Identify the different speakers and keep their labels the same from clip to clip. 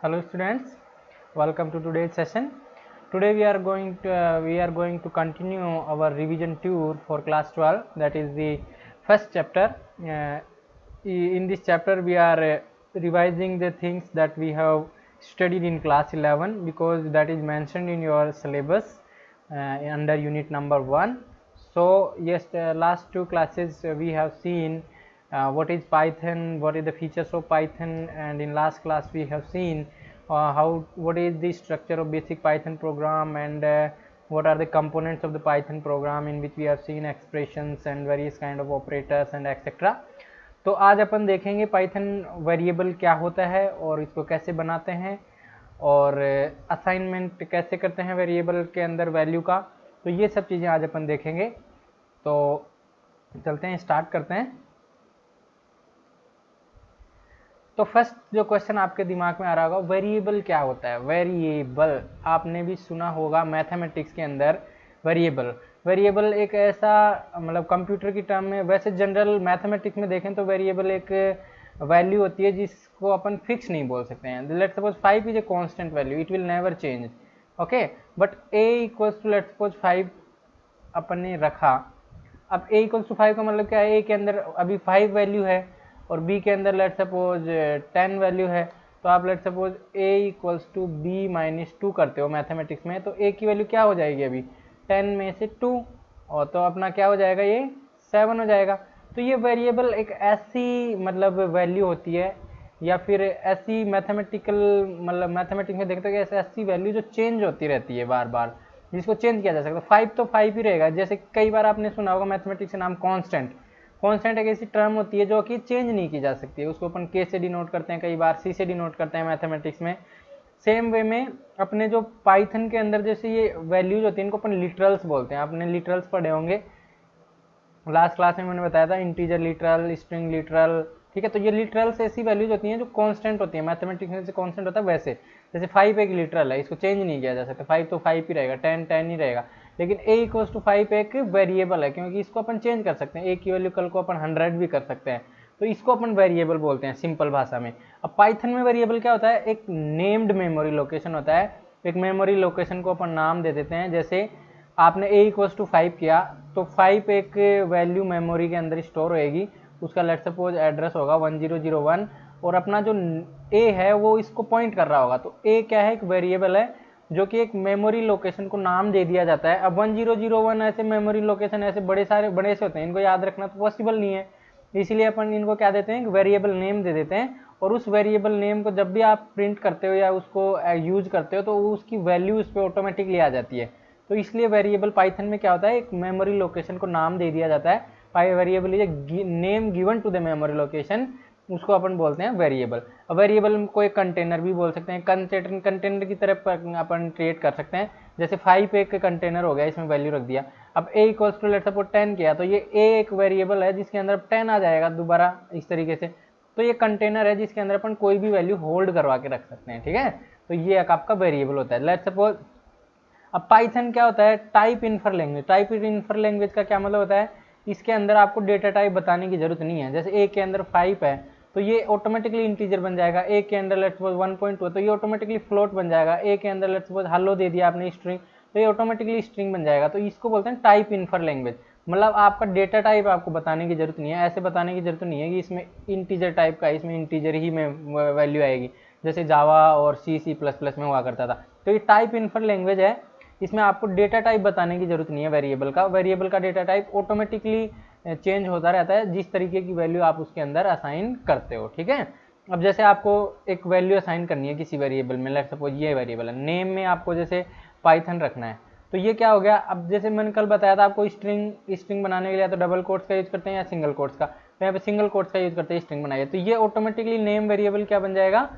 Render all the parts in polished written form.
Speaker 1: Hello students, welcome to today's session. Today we are going to continue our revision tour for class 12, that is the first chapter. In this chapter we are revising the things that we have studied in class 11 because that is mentioned in your syllabus under unit number 1. So yes, the last two classes we have seen what is Python, what is the features of Python, and in last class we have seen what is the structure of basic Python program, and what are the components of the Python program, in which we have seen expressions and various kind of operators and etc. तो आज अपन देखेंगे Python variable क्या होता है और इसको कैसे बनाते हैं और असाइनमेंट कैसे करते हैं वेरिएबल के अंदर वैल्यू का। तो ये सब चीज़ें आज अपन देखेंगे। तो चलते हैं, स्टार्ट करते हैं। तो फर्स्ट जो क्वेश्चन आपके दिमाग में आ रहा होगा, वेरिएबल क्या होता है। वेरिएबल आपने भी सुना होगा मैथमेटिक्स के अंदर। वेरिएबल एक ऐसा मतलब कंप्यूटर की टर्म में, वैसे जनरल मैथमेटिक्स में देखें तो वेरिएबल एक वैल्यू होती है जिसको अपन फिक्स नहीं बोल सकते हैं। Let's suppose 5 is a constant value, it will never change, okay. But a equals to let's suppose 5 अपन ने रखा। अब a इक्वल्स टू 5 का मतलब क्या है, a के अंदर अभी 5 वैल्यू है और b के अंदर लेट्स सपोज 10 वैल्यू है। तो आप let's suppose a equals to b minus 2 करते हो मैथमेटिक्स में, तो a की वैल्यू क्या हो जाएगी अभी 10 में से 2, और तो अपना क्या हो जाएगा, ये 7 हो जाएगा। तो ये वेरिएबल एक ऐसी मतलब वैल्यू होती है या फिर ऐसी मैथमेटिकल मतलब मैथमेटिक्स में देखते हैं कि ऐसी वैल्यू जो चेंज होती रहती है बार बार, जिसको चेंज किया जा सकता है। 5 तो 5 ही रहेगा। जैसे कई बार आपने सुना होगा मैथमेटिक्स के नाम कांस्टेंट एक ऐसी टर्म होती है जो कि चेंज नहीं की जा सकती है। उसको अपन के से डिनोट करते हैं, कई बार सी से डिनोट करते हैं मैथमेटिक्स में। सेम वे में अपने जो पाइथन के अंदर जैसे ये वैल्यूज होती है इनको अपन लिटरल्स बोलते हैं। आपने लिटरल्स पढ़े होंगे, लास्ट क्लास में मैंने बताया था, इंटीजर लिटरल, स्ट्रिंग लिटरल, ठीक है। तो ये लिटरल्स ऐसी वैल्यूज होती हैं जो कांस्टेंट होती है मैथमेटिक्स में, जैसे कांस्टेंट होता है वैसे। जैसे 5 एक लिटरल है, इसको चेंज नहीं किया जा सकता। 5 तो 5 ही रहेगा, 10 10 ही रहेगा। लेकिन a इक्वल्स टू 5 एक वेरिएबल है, क्योंकि इसको अपन चेंज कर सकते हैं। a की वैल्यू कल को अपन 100 भी कर सकते हैं, तो इसको अपन वेरिएबल बोलते हैं सिंपल भाषा में। अब पाइथन में वेरिएबल क्या होता है, एक नेम्ड मेमोरी लोकेशन होता है। एक मेमोरी लोकेशन को अपन नाम दे देते हैं। जैसे आपने a इक्वल्स टू 5 किया तो 5 एक वैल्यू मेमोरी के अंदर स्टोर होएगी। उसका लेट सपोज एड्रेस होगा 1001 और अपना जो a है वो इसको पॉइंट कर रहा होगा। तो a क्या है, एक वेरिएबल है जो कि एक मेमोरी लोकेशन को नाम दे दिया जाता है। अब 1001 ऐसे मेमोरी लोकेशन ऐसे बड़े से होते हैं, इनको याद रखना तो पॉसिबल नहीं है, इसलिए अपन इनको क्या देते हैं, वेरिएबल नेम दे देते हैं। और उस वेरिएबल नेम को जब भी आप प्रिंट करते हो या उसको यूज करते हो तो उसकी वैल्यू उस पर ऑटोमेटिकली आ जाती है। तो इसलिए वेरिएबल पाइथन में क्या होता है, एक मेमोरी लोकेशन को नाम दे दिया जाता है। Variable is name given to the memory location, उसको अपन बोलते हैं वेरिएबल। अब वेरिएबल को एक कंटेनर भी बोल सकते हैं, कंटेनर की तरफ अपन क्रिएट कर सकते हैं। जैसे 5 एक कंटेनर हो गया, इसमें वैल्यू रख दिया। अब a equals to let suppose 10 किया, तो ये a एक वेरिएबल है जिसके अंदर 10 आ जाएगा दोबारा इस तरीके से। तो ये कंटेनर है जिसके अंदर अपन कोई भी वैल्यू होल्ड करवा के रख सकते हैं, ठीक है। तो ये एक आपका वेरिएबल होता है। लेट सपोज अब पाइथन क्या होता है, type infer language. Type infer language का क्या मतलब होता है, इसके अंदर आपको डेटा टाइप बताने की जरूरत नहीं है। जैसे a के अंदर 5 है तो ये ऑटोमेटिकली इंटीजर बन जाएगा। a के अंदर लेट्स सपोज 1.2 तो ये ऑटोमेटिकली फ्लोट बन जाएगा। a के अंदर लेट्स सपोज हेलो दे दिया आपने स्ट्रिंग, तो ये ऑटोमेटिकली स्ट्रिंग बन जाएगा। तो इसको बोलते हैं टाइप इन्फर लैंग्वेज। मतलब आपका डेटा टाइप आपको बताने की जरूरत नहीं है, ऐसे बताने की जरूरत नहीं है कि इसमें इंटीजर टाइप का, इसमें इंटीजर ही में वैल्यू आएगी, जैसे जावा और C++ में हुआ करता था। तो ये टाइप इन्फर लैंग्वेज है, इसमें आपको डेटा टाइप बताने की जरूरत नहीं है वेरिएबल का। वेरिएबल का डेटा टाइप ऑटोमेटिकली चेंज होता रहता है जिस तरीके की वैल्यू आप उसके अंदर असाइन करते हो, ठीक है। अब जैसे आपको एक वैल्यू असाइन करनी है किसी वेरिएबल में, लेट्स सपोज ये वेरिएबल है, नेम में आपको जैसे पाइथन रखना है, तो ये क्या हो गया। अब जैसे मैंने कल बताया था आपको, स्ट्रिंग बनाने के लिए तो डबल कोट्स का यूज करते हैं या सिंगल कोट्स का, तो यहाँ पे सिंगल कोट्स का यूज करते हैं स्ट्रिंग बनाइए। तो ये ऑटोमेटिकली नेम वेरिएबल क्या बन जाएगा,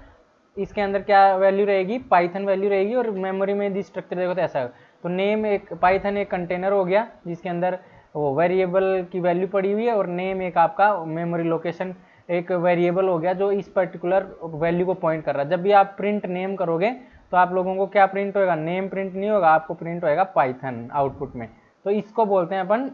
Speaker 1: इसके अंदर क्या वैल्यू रहेगी, पाइथन वैल्यू रहेगी। और मेमोरी में यदि स्ट्रक्चर देखो तो ऐसा है। तो नेम एक पाइथन एक कंटेनर हो गया जिसके अंदर वो वेरिएबल की वैल्यू पड़ी हुई है, और नेम एक आपका मेमोरी लोकेशन एक वेरिएबल हो गया जो इस पर्टिकुलर वैल्यू को पॉइंट कर रहा है। जब भी आप प्रिंट नेम करोगे तो आप लोगों को क्या प्रिंट होएगा, नेम प्रिंट नहीं होगा, आपको प्रिंट होएगा पाइथन आउटपुट में। तो इसको बोलते हैं अपन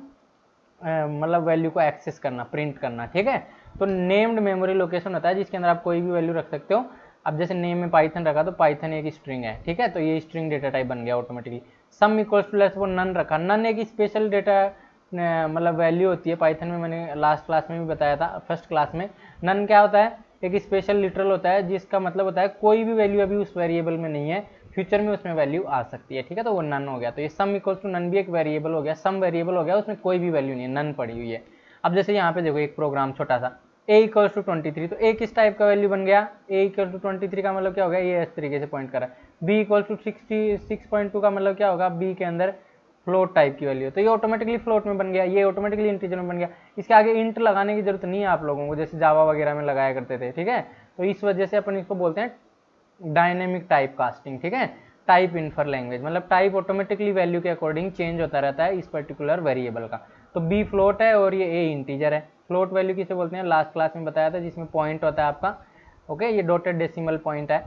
Speaker 1: मतलब वैल्यू को एक्सेस करना, प्रिंट करना, ठीक है। तो नेम्ड मेमोरी लोकेशन होता है जिसके अंदर आप कोई भी वैल्यू रख सकते हो। अब जैसे नेम में पाइथन रखा तो पाइथन एक स्ट्रिंग है, ठीक है, तो ये स्ट्रिंग डेटा टाइप बन गया automatically. Sum equals to less वो नन रखा, नन एक स्पेशल डेटा मतलब वैल्यू होती है पाइथन में, मैंने लास्ट क्लास में भी बताया था, फर्स्ट क्लास में। नन क्या होता है, एक स्पेशल लिटरल होता है जिसका मतलब होता है कोई भी वैल्यू अभी उस वेरिएबल में नहीं है, फ्यूचर में उसमें वैल्यू आ सकती है, ठीक है, तो वो नन हो गया। तो ये सम इक्वल्स टू नन भी एक वेरिएबल हो गया, सम वेरिएबल हो गया, उसमें कोई भी वैल्यू नहीं है, नन पड़ी हुई है। अब जैसे यहाँ पे देखो एक प्रोग्राम छोटा सा, a इक्वल्स टू 23, तो a किस टाइप का वैल्यू बन गया, a इक्वल्स टू 23 का मतलब क्या हो गया, ये इस तरीके से पॉइंट कर रहा है। b इक्वल्स टू 66.2 का मतलब क्या होगा, b के अंदर फ्लोट टाइप की वैल्यू है, तो ये ऑटोमेटिकली फ्लोट में बन गया, ये ऑटोमेटिकली इंटीजर में बन गया। इसके आगे इंट लगाने की जरूरत नहीं है आप लोगों को, जैसे जावा वगैरह में लगाया करते थे, ठीक है। तो इस वजह से अपन इसको बोलते हैं डायनेमिक टाइप कास्टिंग, ठीक है। टाइप इन्फर लैंग्वेज मतलब टाइप ऑटोमेटिकली वैल्यू के अकॉर्डिंग चेंज होता रहता है इस पर्टिकुलर वेरिएबल का। तो b फ्लोट है और ये a इंटीजर है। फ्लोट वैल्यू किसे बोलते हैं, लास्ट क्लास में बताया था, जिसमें पॉइंट होता है आपका, ओके, ये डॉटेड डेसिमल पॉइंट है।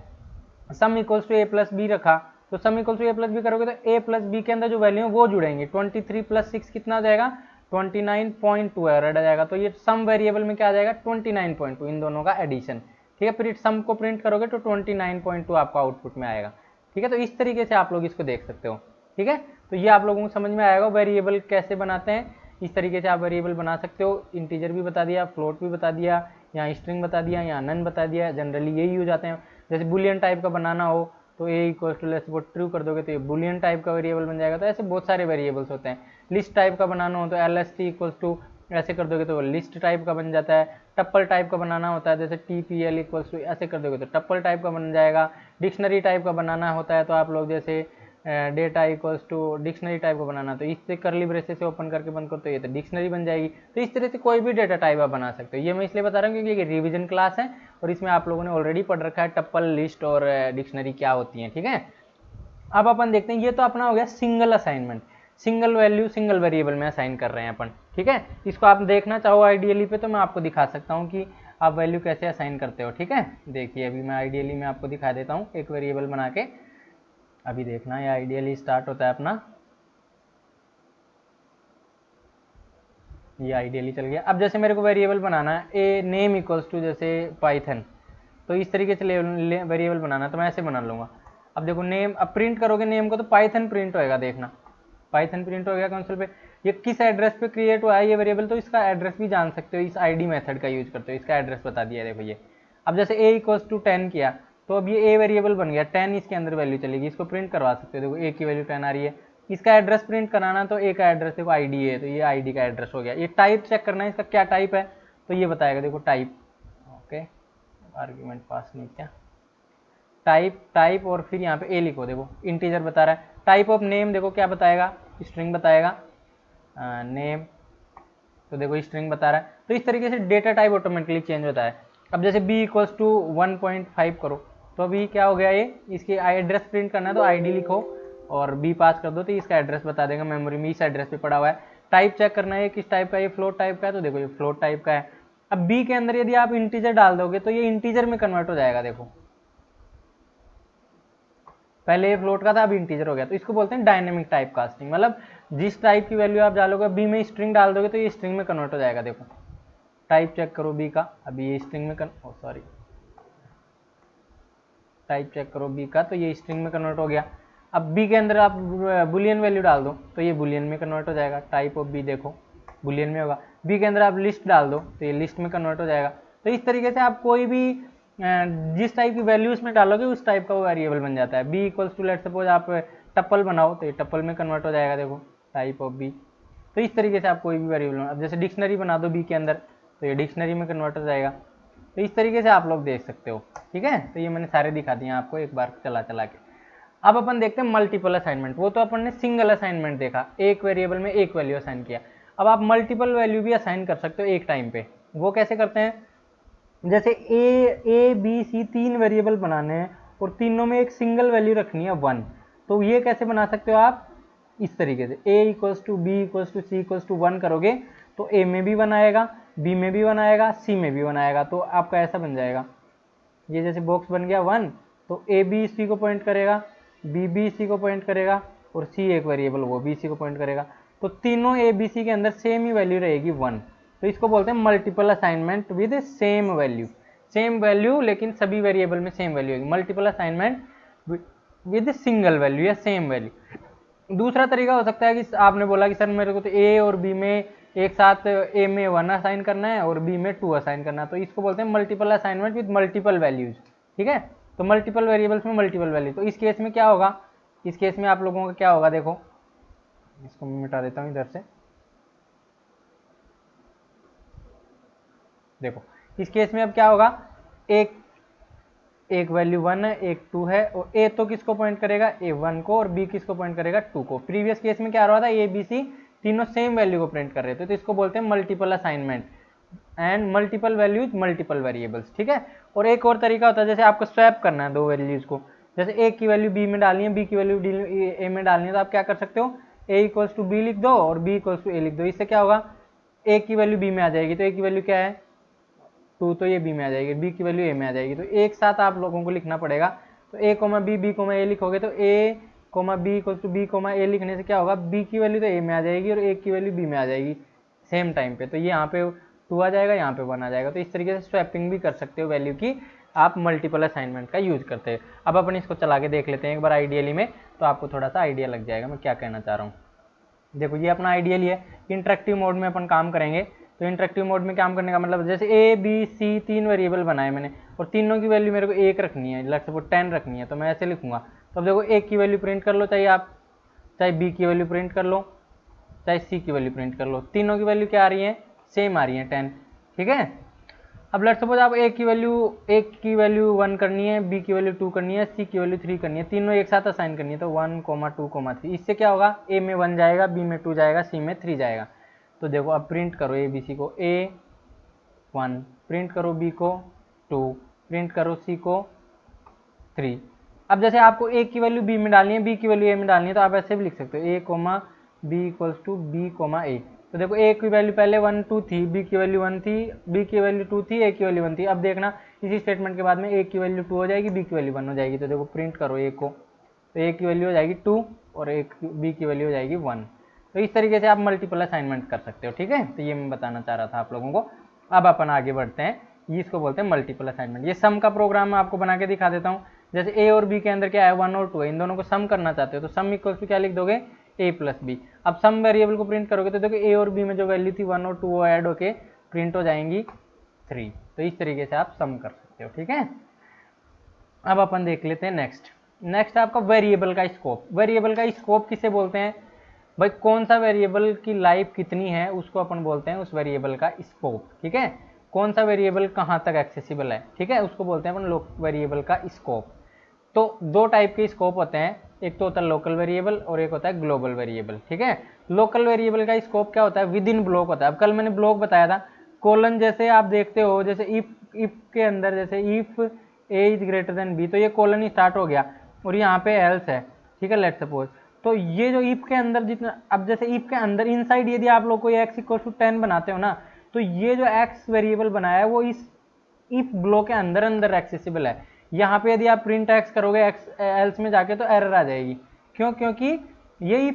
Speaker 1: Sum equals to a plus b रखा, तो sum equals to a plus b करोगे तो a प्लस बी के अंदर जो वैल्यू है वो जुड़ेंगे। 23 प्लस 6 कितना हो जाएगा, 29.2 एरर आ जाएगा। तो ये सम वेरिएबल में क्या आ जाएगा, 29.2, इन दोनों का एडिशन, ठीक है। फिर सम को प्रिंट करोगे तो 29.2 आपका आउटपुट में आएगा, ठीक है। तो इस तरीके से आप लोग इसको देख सकते हो, ठीक है। तो ये आप लोगों को समझ में आएगा वेरिएबल कैसे बनाते हैं, इस तरीके से आप वेरिएबल बना सकते हो। इंटीजर भी बता दिया, फ्लोट भी बता दिया, यहाँ स्ट्रिंग बता दिया, यहाँ नन बता दिया, जनरली यही यूज आते हैं। जैसे बुलियन टाइप का बनाना हो तो a इक्वल्स टू लेस वो ट्रू कर दोगे तो ये बुलियन टाइप का वेरिएबल बन जाएगा। तो ऐसे बहुत सारे वेरिएबल्स होते हैं। लिस्ट टाइप का बनाना हो तो lst इक्वल्स टू ऐसे कर दोगे तो लिस्ट टाइप का बन जाता है। टप्पल टाइप का बनाना होता है जैसे tpl इक्वल्स टू ऐसे कर दोगे तो टप्पल टाइप का बन जाएगा। डिक्शनरी टाइप का बनाना होता है तो आप लोग जैसे data equals to dictionary type को बनाना, तो इससे करली ब्रेसेस से ओपन करके बंद करो तो ये तो डिक्शनरी बन जाएगी। तो इस तरह से कोई भी डेटा टाइप आप बना सकते हो। ये मैं इसलिए बता रहा हूँ क्योंकि ये रिवीजन क्लास है और इसमें आप लोगों ने ऑलरेडी पढ़ रखा है टप्पल, लिस्ट और डिक्शनरी क्या होती है, ठीक है। अब अपन देखते हैं, ये तो अपना हो गया single assignment, single value single variable में असाइन कर रहे हैं अपन, ठीक है। इसको आप देखना चाहो आइडियली पे तो मैं आपको दिखा सकता हूँ कि आप वैल्यू कैसे असाइन करते हो, ठीक है। देखिए अभी मैं आइडियली में आपको दिखा देता हूँ एक वेरिएबल बना के। अभी देखना ये आइडियली स्टार्ट होता है अपना, ये आइडियली चल गया। अब जैसे मेरे को वेरिएबल बनाना है ए नेम इक्वल्स टू जैसे पाइथन, तो इस तरीके से वेरिएबल बनाना तो मैं ऐसे बना लूँगा। अब देखो नेम, अब प्रिंट करोगे नेम को तो पाइथन प्रिंट होएगा, देखना पाइथन प्रिंट हो गया कंसोल पे। ये किस एड्रेस पे क्रिएट हुआ है ये वेरिएबल, तो इसका एड्रेस भी जान सकते हो, इस आईडी मेथड का यूज करते हो, इसका एड्रेस बता दिया देखो ये। अब जैसे ए इक्वल्स टू 10 किया तो अब ये ए वेरिएबल बन गया, 10 इसके अंदर वैल्यू चलेगी, इसको प्रिंट करवा सकते हो। देखो ए की वैल्यू 10 आ रही है, इसका एड्रेस प्रिंट कराना तो ए का एड्रेस देखो आईडी है तो ये आईडी का एड्रेस हो गया। ये टाइप चेक करना है इसका क्या टाइप है तो ये बताएगा देखो टाइप, ओके, आर्ग्यूमेंट पास नहीं किया, टाइप और फिर यहाँ पे ए लिखो, देखो इंटीजर बता रहा है। टाइप ऑफ नेम देखो क्या बताएगा, स्ट्रिंग बताएगा, नेम तो देखो स्ट्रिंग बता रहा है। तो इस तरीके से डेटा टाइप ऑटोमेटिकली चेंज होता है। अब जैसे b इक्वल्स टू 1.5 करो तो अभी क्या हो गया, ये इसके एड्रेस प्रिंट करना है तो आईडी लिखो और b पास कर दो तो इसका एड्रेस बता देगा मेमोरी में इस एड्रेस पे पड़ा हुआ है। टाइप चेक करना है किस टाइप का, ये फ्लोट टाइप का है तो देखो ये फ्लोट टाइप का है। अब b के अंदर यदि आप इंटीजर डाल दोगे तो ये इंटीजर में कन्वर्ट हो जाएगा, देखो पहले ये फ्लोट का था अब इंटीजर हो गया। तो इसको बोलते हैं डायनेमिक टाइप कास्टिंग, मतलब जिस टाइप की वैल्यू आप डालोगे बी में स्ट्रिंग डाल दोगे तो ये स्ट्रिंग में कन्वर्ट हो जाएगा। देखो टाइप चेक करो बी का, अभी ये स्ट्रिंग में सॉरी टाइप चेक करो बी का तो ये स्ट्रिंग में कन्वर्ट हो गया। अब बी के अंदर आप बुलियन वैल्यू डाल दो तो ये बुलियन में कन्वर्ट हो जाएगा, टाइप ऑफ बी देखो बुलियन में होगा। बी के अंदर आप लिस्ट डाल दो तो ये लिस्ट में कन्वर्ट हो जाएगा। तो इस तरीके से आप कोई भी जिस टाइप की वैल्यूज में डालोगे उस टाइप का वो वेरिएबल बन जाता है। B equals to let suppose आप टप्पल बनाओ तो ये टप्पल में कन्वर्ट हो जाएगा, देखो टाइप ऑफ बी। तो इस तरीके से आप कोई भी वेरिएबल, अब जैसे डिक्शनरी बना दो बी के अंदर तो ये डिक्शनरी में कन्वर्ट हो जाएगा। तो इस तरीके से आप लोग देख सकते हो, ठीक है। तो ये मैंने सारे दिखा दिए आपको एक बार चला के। अब अपन देखते हैं मल्टीपल असाइनमेंट। वो तो अपन ने सिंगल असाइनमेंट देखा, एक वेरिएबल में एक वैल्यू असाइन किया। अब आप मल्टीपल वैल्यू भी असाइन कर सकते हो एक टाइम पे। वो कैसे करते हैं, जैसे ए बी सी तीन वेरिएबल बनाने हैं और तीनों में एक सिंगल वैल्यू रखनी है 1, तो ये कैसे बना सकते हो आप, इस तरीके से A equals to B equals to C equals to 1 करोगे तो ए में भी 1 आएगा, बी में भी 1 आएगा, सी में भी 1 आएगा। तो आपका ऐसा बन जाएगा, ये जैसे बॉक्स बन गया 1 तो ए बी सी को पॉइंट करेगा, बी बी सी को पॉइंट करेगा और सी एक वेरिएबल वो बी सी को पॉइंट करेगा। तो तीनों ए बी सी के अंदर सेम ही वैल्यू रहेगी 1। तो इसको बोलते हैं multiple assignment with same value. Same value लेकिन सभी वेरिएबल में सेम वैल्यू होगी। Multiple assignment with single value या सेम वैल्यू। दूसरा तरीका हो सकता है कि आपने बोला कि सर मेरे को तो ए और बी में एक साथ ए में 1 असाइन करना है और बी में 2 असाइन करना है, तो इसको बोलते हैं multiple assignment with multiple values. ठीक है, तो मल्टीपल वेरिएबल्स में मल्टीपल वैल्यू। तो इस केस में क्या होगा, इस केस में आप लोगों का क्या होगा, देखो इसको मैं मिटा देता हूँ इधर से। देखो इस केस में अब क्या होगा, एक वैल्यू 1 है, एक 2 है, और ए तो किसको पॉइंट करेगा, ए 1 को, और बी किसको पॉइंट करेगा, 2 को। प्रीवियस केस में क्या आ रहा था, ए बी सी तीनों सेम वैल्यू को प्रिंट कर रहे थे, तो इसको बोलते हैं multiple assignment and multiple values multiple variables. ठीक है, और एक और तरीका होता है जैसे आपको स्वैप करना है दो वैल्यूज को, जैसे ए की वैल्यू बी में डालनी है, बी की वैल्यू ए में डालनी है, तो आप क्या कर सकते हो, ए इक्वल्स टू बी लिख दो और बी इक्वल्स टू ए लिख दो। इससे क्या होगा, ए की वैल्यू बी में आ जाएगी, तो ए की वैल्यू क्या है 2, तो ये बी में आ जाएगी, बी की वैल्यू ए में आ जाएगी, तो एक साथ आप लोगों को लिखना पड़ेगा। तो A comma B, B comma A लिखोगे, तो A comma B equal to B comma A लिखने से क्या होगा, बी की वैल्यू तो ए में आ जाएगी और ए की वैल्यू बी में आ जाएगी सेम टाइम पे, तो ये यहाँ पे 2 आ जाएगा, यहाँ पे 1 आ जाएगा। तो इस तरीके से स्वैपिंग भी कर सकते हो वैल्यू की, आप मल्टीपल असाइनमेंट का यूज करते हैं। अब अपन इसको चला के देख लेते हैं एक बार आइडियली में, तो आपको थोड़ा सा आइडिया लग जाएगा मैं क्या कहना चाह रहा हूँ। देखो ये अपना आइडियली है, इंटरेक्टिव मोड में अपन काम करेंगे। तो इंटरेक्टिव मोड में काम करने का मतलब जैसे ए बी सी 3 वेरिएबल बनाए मैंने, और तीनों की वैल्यू मेरे को 1 रखनी है, लेट्स सपोज 10 रखनी है, तो मैं ऐसे लिखूंगा। तो अब देखो ए की वैल्यू प्रिंट कर लो, चाहे आप चाहे बी की वैल्यू प्रिंट कर लो, चाहे सी की वैल्यू प्रिंट कर लो, तीनों की वैल्यू क्या आ रही है, सेम आ रही है 10। ठीक है, अब लेट्स सपोज आप ए की वैल्यू 1 करनी है, बी की वैल्यू 2 करनी है, सी की वैल्यू 3 करनी है, तीनों एक साथ असाइन करनी है, तो 1, 2, 3। इससे क्या होगा, ए में 1 जाएगा, बी में 2 जाएगा, सी में 3 जाएगा। तो देखो अब प्रिंट करो ए बी सी को, ए 1 प्रिंट करो, बी को 2 प्रिंट करो, सी को 3। अब जैसे आपको ए की वैल्यू बी में डालनी है, बी की वैल्यू ए में डालनी है, तो आप ऐसे भी लिख सकते हो, A comma B equals to B comma A. तो देखो ए की वैल्यू पहले 1 2 थी, बी की वैल्यू 1 थी, बी की वैल्यू 2 थी, ए की वैल्यू 1 थी। अब देखना इसी स्टेटमेंट के बाद में ए की वैल्यू 2 हो जाएगी, बी की वैल्यू 1 हो जाएगी। तो देखो प्रिंट करो ए को, तो ए की वैल्यू हो जाएगी 2 और बी की वैल्यू हो जाएगी 1। तो इस तरीके से आप मल्टीपल असाइनमेंट कर सकते हो। ठीक है, तो ये मैं बताना चाह रहा था आप लोगों को। अब अपन आगे बढ़ते हैं, ये इसको बोलते हैं मल्टीपल असाइनमेंट। ये सम का प्रोग्राम मैं आपको बना के दिखा देता हूँ। जैसे ए और बी के अंदर क्या है, 1 और 2 है, इन दोनों को सम करना चाहते हो, तो सम इक्वल्स टू क्या लिख दोगे, ए प्लस बी। अब सम वेरिएबल को प्रिंट करोगे तो देखो ए और बी में जो वैल्यू थी 1 और 2 वो ऐड होके प्रिंट हो जाएंगी 3। तो इस तरीके से आप सम कर सकते हो। ठीक है, अब अपन देख लेते हैं नेक्स्ट आपका वेरिएबल का स्कोप। वेरिएबल का स्कोप किसे बोलते हैं भाई, कौन सा वेरिएबल की लाइफ कितनी है उसको अपन बोलते हैं उस वेरिएबल का स्कोप। ठीक है, कौन सा वेरिएबल कहाँ तक एक्सेसिबल है, ठीक है, उसको बोलते हैं अपन वेरिएबल का स्कोप। तो दो टाइप के स्कोप होते हैं, एक तो होता है लोकल वेरिएबल और एक होता है ग्लोबल वेरिएबल। ठीक है, लोकल वेरिएबल का स्कोप क्या होता है, विद इन ब्लॉक होता है। अब कल मैंने ब्लॉक बताया था, कोलन जैसे आप देखते हो, जैसे इफ के अंदर जैसे if a is greater than b, तो ये कोलन ही स्टार्ट हो गया और यहाँ पे एल्स है। ठीक है, लेट्स सपोज, तो ये जो इफ के अंदर जितना, अब जैसे इफ के अंदर इनसाइड यदि आप लोग को ये एक्स इक्वल टू 10 बनाते हो ना, तो ये जो एक्स वेरिएबल बनाया है वो इस इफ ब्लॉक के अंदर अंदर एक्सेसिबल है। यहाँ पे यदि आप प्रिंट एक्स करोगे एक्स एल्स में जाके, तो एरर आ जाएगी। क्यों, क्योंकि ये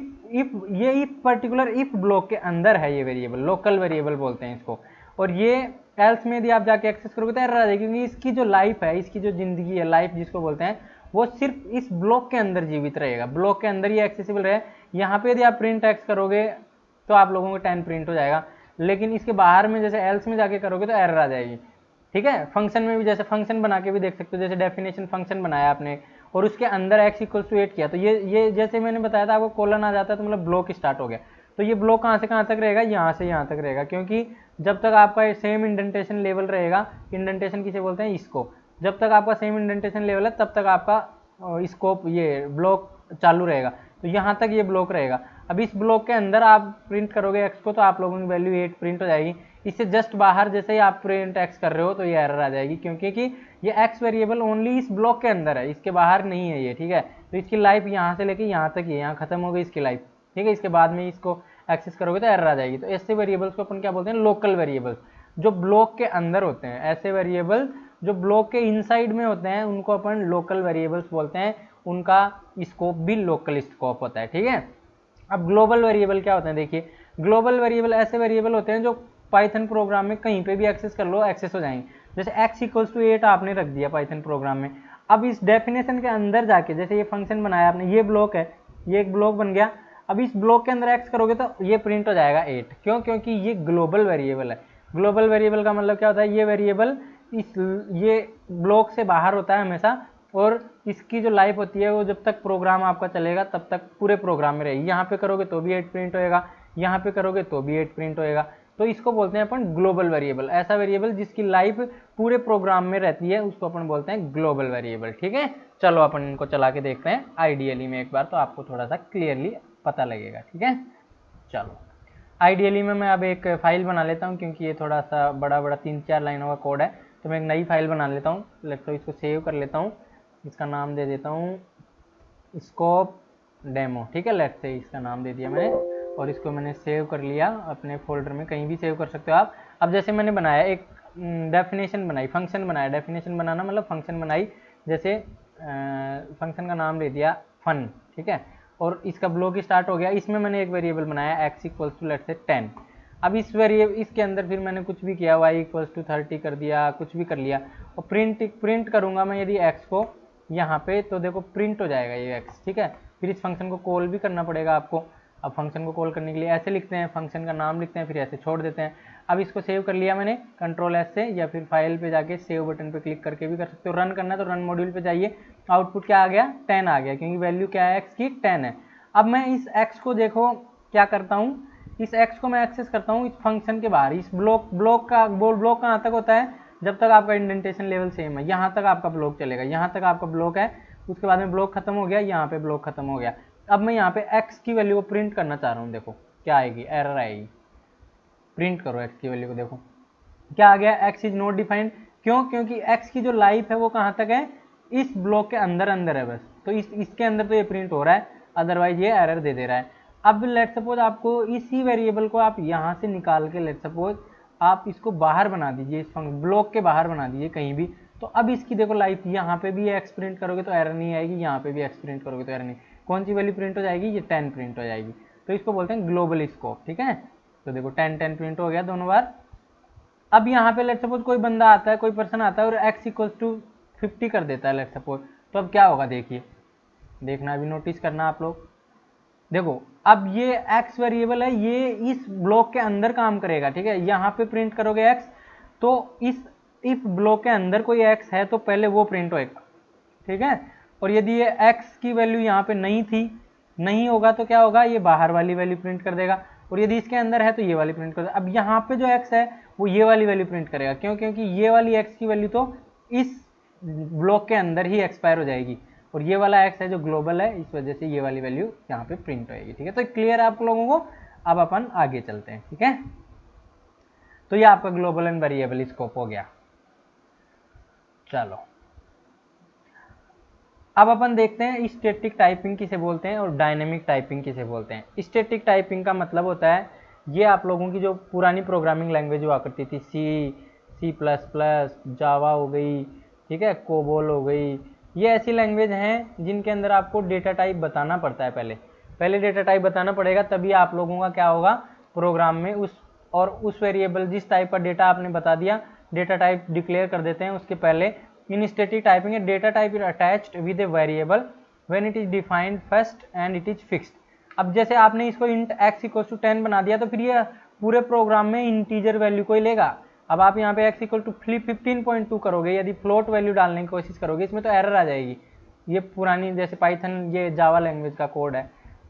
Speaker 1: इफ पर्टिकुलर इफ ब्लॉक के अंदर है ये वेरिएबल, लोकल वेरिएबल बोलते हैं इसको। और ये एल्स में यदि आप जाके एक्सेस करोगे तो एरर आ जाएगी, क्योंकि इसकी जो लाइफ है, इसकी जो जिंदगी है, लाइफ जिसको बोलते हैं, वो सिर्फ इस ब्लॉक के अंदर जीवित रहेगा, ब्लॉक के अंदर ही एक्सेसिबल रहे। यहाँ पे यदि आप प्रिंट एक्स करोगे तो आप लोगों को 10 प्रिंट हो जाएगा, लेकिन इसके बाहर में जैसे एल्स में जाके करोगे तो एरर आ जाएगी। ठीक है, फंक्शन में भी जैसे फंक्शन बना के भी देख सकते हो, जैसे डेफिनेशन फंक्शन बनाया आपने और उसके अंदर x इक्वल टू 8 किया, तो ये जैसे मैंने बताया था आपको कोलन आ जाता है, तो मतलब ब्लॉक स्टार्ट हो गया। तो ये ब्लॉक कहाँ से कहाँ तक रहेगा, यहाँ से यहाँ तक रहेगा, क्योंकि जब तक आपका सेम इंडेंटेशन लेवल रहेगा, इंडेंटेशन किसे बोलते हैं, इसको, जब तक आपका सेम इंडेंटेशन लेवल है तब तक आपका स्कोप ये ब्लॉक चालू रहेगा। तो यहाँ तक ये ब्लॉक रहेगा। अब इस ब्लॉक के अंदर आप प्रिंट करोगे x को, तो आप लोगों की वैल्यू 8 प्रिंट हो जाएगी। इससे जस्ट बाहर जैसे ही आप प्रिंट x कर रहे हो तो ये एरर आ जाएगी, क्योंकि कि ये x वेरिएबल ओनली इस ब्लॉक के अंदर है, इसके बाहर नहीं है ये। ठीक है, तो इसकी लाइफ यहाँ से लेके यहाँ तक ही है, यहाँ खत्म हो गई इसकी लाइफ। ठीक है, इसके बाद में इसको एक्सेस करोगे तो एरर आ जाएगी। तो ऐसे वेरिएबल्स को अपन क्या बोलते हैं, लोकल वेरिएबल्स, जो ब्लॉक के अंदर होते हैं। ऐसे वेरिएबल जो ब्लॉक के इनसाइड में होते हैं उनको अपन लोकल वेरिएबल्स बोलते हैं, उनका स्कोप भी लोकल स्कोप होता है। ठीक है, अब ग्लोबल वेरिएबल क्या होते हैं, देखिए ग्लोबल वेरिएबल ऐसे वेरिएबल होते हैं जो पाइथन प्रोग्राम में कहीं पे भी एक्सेस कर लो, एक्सेस हो जाएंगे। जैसे x इक्वल्स टू 8 आपने रख दिया पाइथन प्रोग्राम में। अब इस डेफिनेशन के अंदर जाके जैसे ये फंक्शन बनाया आपने, ये ब्लॉक है, ये एक ब्लॉक बन गया। अब इस ब्लॉक के अंदर x करोगे तो ये प्रिंट हो जाएगा 8। क्यों? क्योंकि ये ग्लोबल वेरिएबल है। ग्लोबल वेरिएबल का मतलब क्या होता है, ये वेरिएबल ये ब्लॉक से बाहर होता है हमेशा, और इसकी जो लाइफ होती है वो जब तक प्रोग्राम आपका चलेगा तब तक पूरे प्रोग्राम में रहेगी। यहाँ पे करोगे तो भी 8 प्रिंट होएगा, यहाँ पे करोगे तो भी 8 प्रिंट होएगा। तो इसको बोलते हैं अपन ग्लोबल वेरिएबल। ऐसा वेरिएबल जिसकी लाइफ पूरे प्रोग्राम में रहती है उसको अपन बोलते हैं ग्लोबल वेरिएबल। ठीक है, चलो अपन इनको चला के देखते हैं आइडियली में एक बार, तो आपको थोड़ा सा क्लियरली पता लगेगा। ठीक है, चलो आइडियली में मैं अब एक फाइल बना लेता हूँ, क्योंकि ये थोड़ा सा बड़ा 3-4 लाइनों का कोड है, तो मैं एक नई फाइल बना लेता हूँ। लेट्स सो इसको सेव कर लेता हूँ, इसका नाम दे देता हूँ स्कोप डेमो। ठीक है, लेट्स से इसका नाम दे दिया मैंने, और इसको मैंने सेव कर लिया अपने फोल्डर में, कहीं भी सेव कर सकते हो आप। अब जैसे मैंने बनाया एक डेफिनेशन बनाई, फंक्शन बनाया, डेफिनेशन बनाना मतलब फंक्शन बनाई, जैसे फंक्शन का नाम दे दिया फन। ठीक है, और इसका ब्लॉक स्टार्ट हो गया। इसमें मैंने एक वेरिएबल बनाया x equals to let's say 10। अब इस वेरिएबल इसके अंदर फिर मैंने कुछ भी किया, y इक्वल्स टू 30 कर दिया, कुछ भी कर लिया, और प्रिंट करूंगा मैं यदि x को यहाँ पे, तो देखो प्रिंट हो जाएगा ये x। ठीक है, फिर इस फंक्शन को कॉल भी करना पड़ेगा आपको। अब फंक्शन को कॉल करने के लिए ऐसे लिखते हैं, फंक्शन का नाम लिखते हैं, फिर ऐसे छोड़ देते हैं। अब इसको सेव कर लिया मैंने कंट्रोल एस से, या फिर फाइल पे जाके सेव बटन पे क्लिक करके भी कर सकते हो। रन करना है तो रन मॉड्यूल पे जाइए। आउटपुट क्या आ गया, 10 आ गया, क्योंकि वैल्यू क्या है x की, 10 है। अब मैं इस x को देखो क्या करता हूँ, इस x को मैं एक्सेस करता हूँ इस फंक्शन के बाहर। इस ब्लॉक कहाँ तक होता है, जब तक आपका इंडेंटेशन लेवल सेम है, यहाँ तक आपका ब्लॉक चलेगा, यहाँ तक आपका ब्लॉक है। उसके बाद में ब्लॉक खत्म हो गया, यहाँ पे ब्लॉक खत्म हो गया। अब मैं यहाँ पे x की वैल्यू को प्रिंट करना चाह रहा हूँ, देखो क्या आएगी, एरर आएगी। प्रिंट करो x की वैल्यू को, देखो क्या आ गया, x इज नॉट डिफाइंड। क्यों? क्योंकि x की जो लाइफ है वो कहाँ तक है, इस ब्लॉक के अंदर है बस। तो इसके अंदर तो ये प्रिंट हो रहा है, अदरवाइज ये एरर दे रहा है। अब लेट सपोज आपको इसी वेरिएबल को आप यहाँ से निकाल के, लेट सपोज आप इसको बाहर बना दीजिए, इस ब्लॉक के बाहर बना दीजिए कहीं भी। तो अब इसकी देखो लाइफ, यहाँ पे भी x प्रिंट करोगे तो एरर नहीं आएगी, यहाँ पे भी x प्रिंट करोगे तो एरर नहीं। कौन सी वैल्यू प्रिंट हो जाएगी, ये 10 प्रिंट हो जाएगी। तो इसको बोलते हैं ग्लोबल स्कोप। ठीक है, तो देखो 10 प्रिंट हो गया दोनों बार। अब यहाँ पे लेट सपोज कोई बंदा आता है, कोई पर्सन आता है और x इक्वल्स टू 50 कर देता है लेट सपोज, तो अब क्या होगा देखिए, देखना अभी नोटिस करना आप लोग। देखो अब ये x वेरिएबल है, ये इस ब्लॉक के अंदर काम करेगा। ठीक है, यहाँ पे प्रिंट करोगे x, तो इस ब्लॉक के अंदर कोई x है तो पहले वो प्रिंट होएगा। ठीक है, और यदि ये x की वैल्यू यहाँ पे नहीं होगा तो क्या होगा, ये बाहर वाली वैल्यू प्रिंट कर देगा, और यदि इसके अंदर है तो ये वाली प्रिंट कर देगा। अब यहाँ पे जो x है वो ये वाली वैल्यू प्रिंट करेगा। क्यों? क्योंकि ये वाली x की वैल्यू तो इस ब्लॉक के अंदर ही एक्सपायर हो जाएगी, और ये वाला x है जो ग्लोबल है, इस वजह से ये वाली वैल्यू यहाँ पे प्रिंट होएगी। ठीक है, तो क्लियर है आप लोगों को। अब अपन आगे चलते हैं। ठीक है, तो ये आपका ग्लोबल एंड वेरिएबल स्कोप हो गया। चलो अब अपन देखते हैं स्टैटिक टाइपिंग किसे बोलते हैं और डायनेमिक टाइपिंग किसे बोलते हैं। स्टैटिक टाइपिंग का मतलब होता है, ये आप लोगों की जो पुरानी प्रोग्रामिंग लैंग्वेज हुआ करती थी, C++, जावा हो गई, ठीक है, कोबोल हो गई, ये ऐसी लैंग्वेज हैं जिनके अंदर आपको डेटा टाइप बताना पड़ता है। पहले डेटा टाइप बताना पड़ेगा, तभी आप लोगों का क्या होगा प्रोग्राम में उस वेरिएबल जिस टाइप का डेटा आपने बता दिया, डेटा टाइप डिक्लेयर कर देते हैं उसके पहले। In static typing, a data type is attached with a variable when it is defined first and it is fixed. अब जैसे आपने इसको int x इक्वल टू 10 बना दिया, तो फिर ये पूरे प्रोग्राम में इंटीजर वैल्यू को ही लेगा। अब आप यहाँ पे x इक्वल टू 15.2 करोगे, यदि फ्लोट वैल्यू डालने की कोशिश करोगे, इसमें तो एरर आ जाएगी। ये पुरानी जैसे पाइथन, ये जावा लैंग्वेज का कोड है।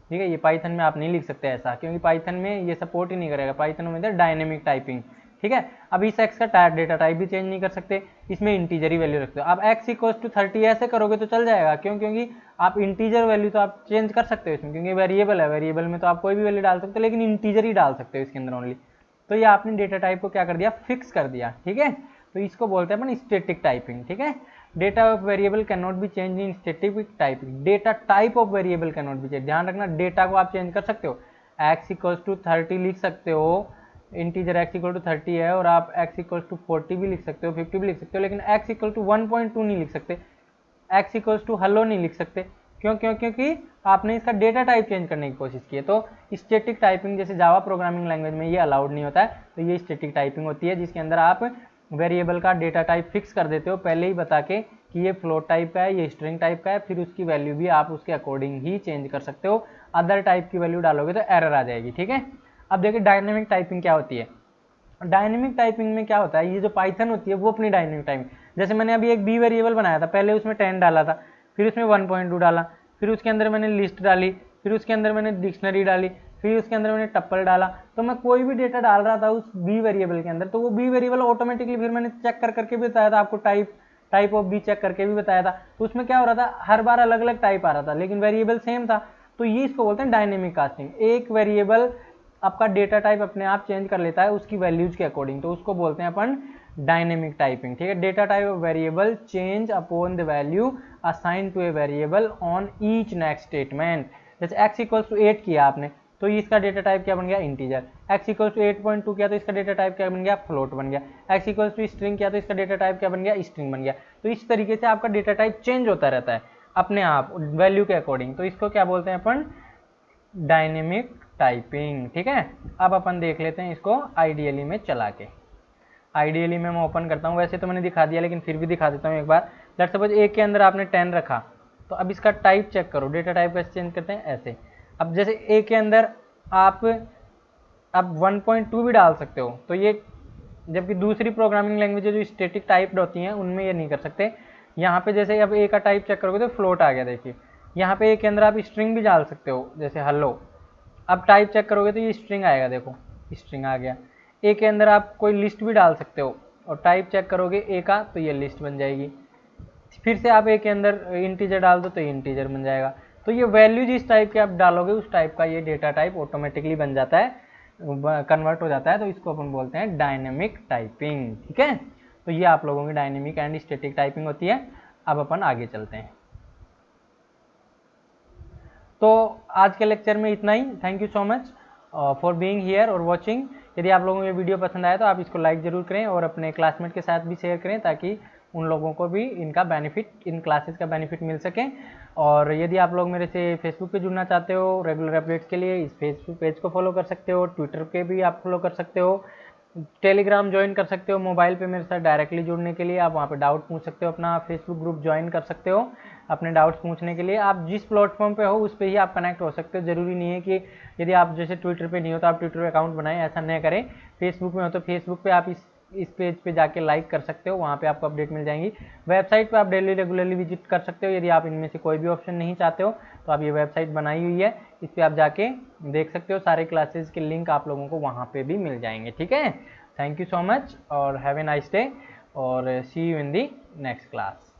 Speaker 1: ठीक है, ये पाइथन में आप नहीं लिख सकते ऐसा, क्योंकि पाइथन में ये सपोर्ट ही नहीं करेगा। पाइथन में डायनेमिक टाइपिंग। ठीक है, अब इस x का डेटा टाइप भी चेंज नहीं कर सकते, इसमें इंटीजर ही वैल्यू रखते हो। अब x इक्वल टू 30 ऐसे करोगे तो चल जाएगा। क्यों? क्योंकि आप इंटीजर वैल्यू तो आप चेंज कर सकते हो इसमें, क्योंकि वेरिएबल है, वेरिएबल में तो आप कोई भी वैल्यू डाल सकते हो, लेकिन इंटीजर ही डाल सकते हो इसके अंदर ओनली। तो ये आपने डेटा टाइप को क्या कर दिया, फिक्स कर दिया। ठीक है, तो इसको बोलते हैं अपन स्टैटिक टाइपिंग। ठीक है, data of variable can not be change in static typing. Data type of variable can not be change, ध्यान रखना, डेटा को आप चेंज कर सकते हो। x इक्वल टू 30 लिख सकते हो, इंटीजर x इक्वल टू 30 है, और आप x इक्वल टू 40 भी लिख सकते हो, 50 भी लिख सकते हो, लेकिन x इक्वल टू 1.2 नहीं लिख सकते, x इक्वल टू हेलो नहीं लिख सकते। क्यों? क्योंकि आपने इसका डेटा टाइप चेंज करने की कोशिश की है। तो स्टैटिक टाइपिंग जैसे जावा प्रोग्रामिंग लैंग्वेज में ये अलाउड नहीं होता है, तो ये स्टैटिक टाइपिंग होती है जिसके अंदर आप वेरिएबल का डेटा टाइप फिक्स कर देते हो पहले ही बता के कि ये फ्लोट टाइप का है, ये स्ट्रिंग टाइप का है, फिर उसकी वैल्यू भी आप उसके अकॉर्डिंग ही चेंज कर सकते हो। अदर टाइप की वैल्यू डालोगे तो एरर आ जाएगी, ठीक है। अब देखिए डायनेमिक टाइपिंग क्या होती है। डायनेमिक टाइपिंग में क्या होता है, ये जो पाइथन होती है वो अपनी डायनेमिक टाइपिंग, जैसे मैंने अभी एक बी वेरिएबल बनाया था, पहले उसमें 10 डाला था, फिर उसमें 1.2 डाला, फिर उसके अंदर मैंने लिस्ट डाली, फिर उसके अंदर मैंने डिक्शनरी डाली, फिर उसके अंदर मैंने टप्पल डाला। तो मैं कोई भी डेटा डाल रहा था उस बी वेरिएबल के अंदर, तो वो बी वेरिएबल ऑटोमेटिकली फिर मैंने चेक कर करके भी बताया था आपको, टाइप ऑफ बी चेक करके भी बताया था। तो उसमें क्या हो रहा था, हर बार अलग अलग टाइप आ रहा था लेकिन वेरिएबल सेम था। तो ये इसको बोलते हैं डायनेमिक कास्टिंग। एक वेरिएबल आपका डेटा टाइप अपने आप चेंज कर लेता है उसकी वैल्यूज के अकॉर्डिंग, तो उसको बोलते हैं अपन डायनेमिक टाइपिंग, ठीक है। Data type of variable change upon the value assign to a variable on each next statement. जैसे x इक्वल्स टू 8 किया आपने तो इसका डेटा टाइप क्या बन गया, इंटीजर। x इक्वल्स टू 8.2 किया तो इसका डेटा टाइप क्या बन गया, फ्लोट बन गया। x इक्वल्स टू स्ट्रिंग किया तो इसका डेटा टाइप क्या बन गया, स्ट्रिंग बन गया। तो इस तरीके से आपका डेटा टाइप चेंज होता रहता है अपने आप वैल्यू के अकॉर्डिंग, तो इसको क्या बोलते हैं अपन, डायनेमिक टाइपिंग, ठीक है। अब अपन देख लेते हैं इसको आइडियली में चला के। आइडियली में मैं ओपन करता हूँ, वैसे तो मैंने दिखा दिया लेकिन फिर भी दिखा देता हूँ एक बार। लेट्स सपोज ए के अंदर आपने 10 रखा, तो अब इसका टाइप चेक करो, डेटा टाइप कैसे चेंज करते हैं, ऐसे। अब जैसे ए के अंदर आप अब 1.2 भी डाल सकते हो, तो ये जबकि दूसरी प्रोग्रामिंग लैंग्वेज जो स्टैटिक टाइप्ड होती हैं उनमें ये नहीं कर सकते। यहाँ पे जैसे अब ए का टाइप चेक करोगे तो फ्लोट आ गया, देखिए। यहाँ पे ए के अंदर आप स्ट्रिंग भी डाल सकते हो, जैसे हेलो। अब टाइप चेक करोगे तो ये स्ट्रिंग आएगा, देखो स्ट्रिंग आ गया। ए के अंदर आप कोई लिस्ट भी डाल सकते हो और टाइप चेक करोगे ए का तो ये लिस्ट बन जाएगी। फिर से आप ए के अंदर इंटीजर डाल दो तो इंटीजर बन जाएगा। तो ये वैल्यू जिस टाइप के आप डालोगे उस टाइप का ये डेटा टाइप ऑटोमेटिकली बन जाता है, कन्वर्ट हो जाता है। तो इसको अपन बोलते हैं डायनेमिक टाइपिंग, ठीक है। तो ये आप लोगों की डायनेमिक एंड स्टैटिक टाइपिंग होती है। अब अपन आगे चलते हैं। तो आज के लेक्चर में इतना ही। Thank you so much for being here और वॉचिंग। यदि आप लोगों को ये वीडियो पसंद आया तो आप इसको लाइक ज़रूर करें और अपने क्लासमेट के साथ भी शेयर करें ताकि उन लोगों को भी इनका बेनिफिट, इन क्लासेस का बेनिफिट मिल सके। और यदि आप लोग मेरे से फेसबुक पे जुड़ना चाहते हो रेगुलर अपडेट्स के लिए, इस फेसबुक पेज को फॉलो कर सकते हो, ट्विटर पे भी आप फॉलो कर सकते हो, टेलीग्राम ज्वाइन कर सकते हो। मोबाइल पे मेरे साथ डायरेक्टली जुड़ने के लिए आप वहाँ पे डाउट पूछ सकते हो, अपना फेसबुक ग्रुप ज्वाइन कर सकते हो अपने डाउट्स पूछने के लिए। आप जिस प्लेटफॉर्म पे हो उस पर ही आप कनेक्ट हो सकते हो। ज़रूरी नहीं है कि यदि आप जैसे ट्विटर पे नहीं हो तो आप ट्विटर अकाउंट बनाएं, ऐसा नहीं करें। फेसबुक में हो तो फेसबुक पे आप इस पेज पे जाके लाइक कर सकते हो, वहाँ पे आपको अपडेट मिल जाएंगी। वेबसाइट पे आप डेली रेगुलरली विजिट कर सकते हो। यदि आप इनमें से कोई भी ऑप्शन नहीं चाहते हो तो आप ये वेबसाइट बनाई हुई है, इस पर आप जाके देख सकते हो। सारे क्लासेस के लिंक आप लोगों को वहाँ पे भी मिल जाएंगे, ठीक है। थैंक यू सो मच और हैव ए नाइस डे और see you in the next class.